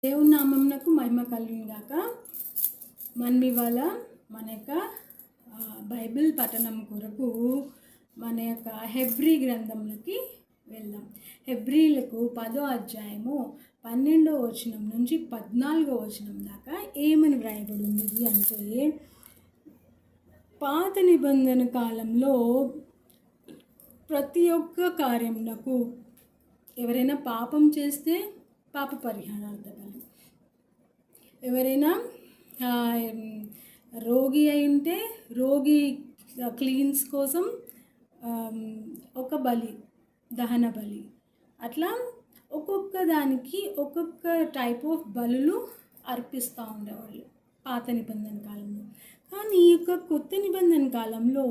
దేవుని నామమునకు మహిమ కలుగును గాక. మనం ఇవాళ మన యొక్క బైబిల్ పఠనం కొరకు మన యొక్క హెబ్రీ గ్రంథంలోకి వెళ్దాం. హెబ్రీలకు 10వ అధ్యాయము 12వ వచనం నుంచి 14వ వచనం దాకా ఏమని వ్రాయబడి ఉన్నది అంటే, పాత నిబంధన కాలంలో ప్రతి ఒక్క కార్యమునకు ఎవరైనా పాపం చేస్తే పాప పరిహారార్థాలు, ఎవరైనా రోగి అయి ఉంటే రోగి క్లీన్స్ కోసం ఒక బలి, దహన బలి, అట్లా ఒక్కొక్క దానికి ఒక్కొక్క టైప్ ఆఫ్ బలులు అర్పిస్తూ ఉండేవాళ్ళు పాత నిబంధన కాలంలో. కానీ ఈ యొక్క కొత్త నిబంధన కాలంలో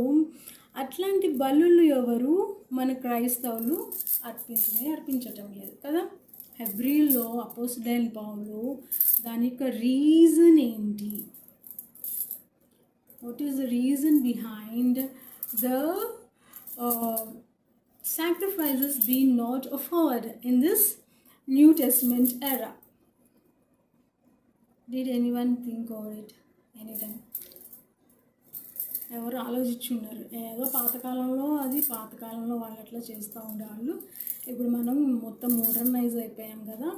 అట్లాంటి బలులు ఎవరు మన క్రైస్తవులు అర్పించటం లేదు కదా. హెబ్రీలో అపోస్తలుడైన పౌలు దాని యొక్క రీజన్ ఏంటి, what is the reason behind the sacrifices being not offered in this New Testament era? Did anyone think over it anytime? ఎవరు ఆలోచించున్నారు? ఏదో పాతకాలంలో వాళ్ళు అట్లా చేస్తూ ఉండేవాళ్ళు. ఇప్పుడు మనం మొత్తం మోడర్నైజ్ అయిపోయాం కదా.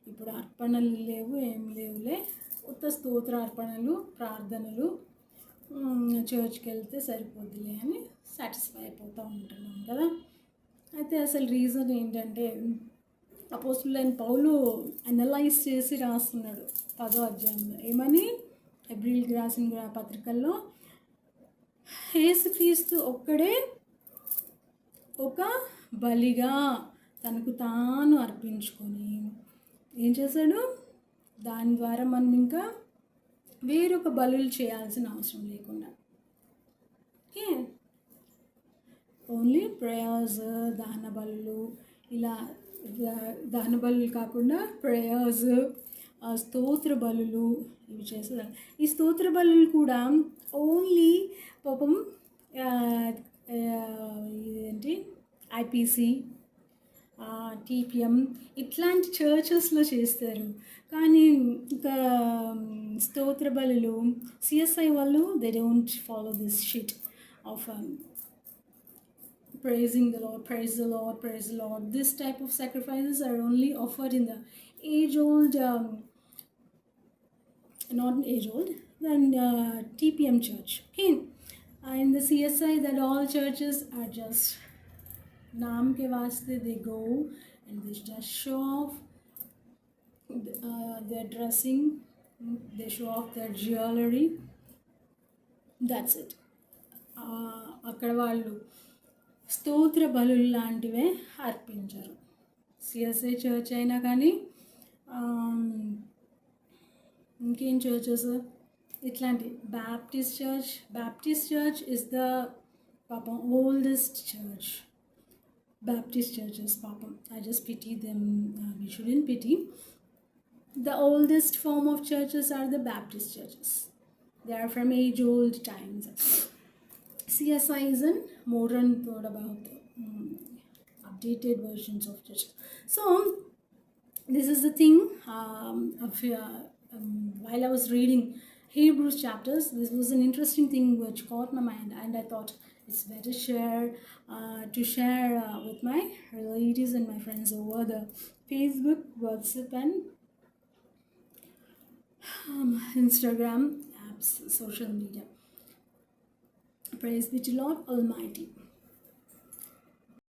ఇప్పుడు అర్పణలు లేవు, ఏం లేవులే, కొత్త స్తోత్ర అర్పణలు, ప్రార్థనలు, చర్చ్కి వెళ్తే సరిపోద్దులే అని సాటిస్ఫై అయిపోతూ ఉంటున్నాం కదా. అయితే అసలు రీజన్ ఏంటంటే, అపోస్తలుడైన పౌలు అనలైజ్ చేసి రాస్తున్నాడు 10వ అధ్యాయంలో. ఏమని? హెబ్రీలకు రాసిన పత్రికల్లో యేసుక్రీస్తు ఒక్కడే ఒక బలిగా తనకు తాను అర్పించుకొని ఏం చేశాడు, దాని ద్వారా మనం ఇంకా వేరొక బలులు చేయాల్సిన అవసరం లేకుండా, ఓకే, ఓన్లీ ప్రేయర్స్, దహన బలులు, ఇలా దహన బలులు కాకుండా ప్రేయర్స్, స్తోత్ర బలులు ఇవి చేసేదాన్ని. ఈ స్తోత్ర బలులు కూడా ఓన్లీ పాపం ఇదేంటి ఐపీసీ, టీపీఎం ఇట్లాంటి చర్చెస్లో చేస్తారు. కానీ ఇంకా స్తోత్ర బలులు సిఎస్ఐ వాళ్ళు they don't follow this shit of praising the Lord, praise the Lord, praise the Lord. This type of sacrifices are only offered in the age-old, not age-old, then TPM church. Okay, in the CSI, that all churches are just naam ke vaste, they go and they just show off their dressing, they show off their jewelry. That's it. అక్కడ వాళ్ళు స్తోత్ర బలులు లాంటివే అర్పించరు. CSI church అయినా కానీ ఇంకేం churches ఇట్లాంటి Baptist church is the పాపం oldest church. Baptist churches, papam, I just pity them. We shouldn't pity. The oldest form of churches are the Baptist churches. They are from age-old times. CSI is a modern thought about updated versions of church. So this is the thing. While I was reading Hebrews chapters, this was an interesting thing which caught my mind, and I thought it's better to share with my relatives and my friends over the Facebook, WhatsApp, and Instagram apps, social media. Praise be to Lord Almighty.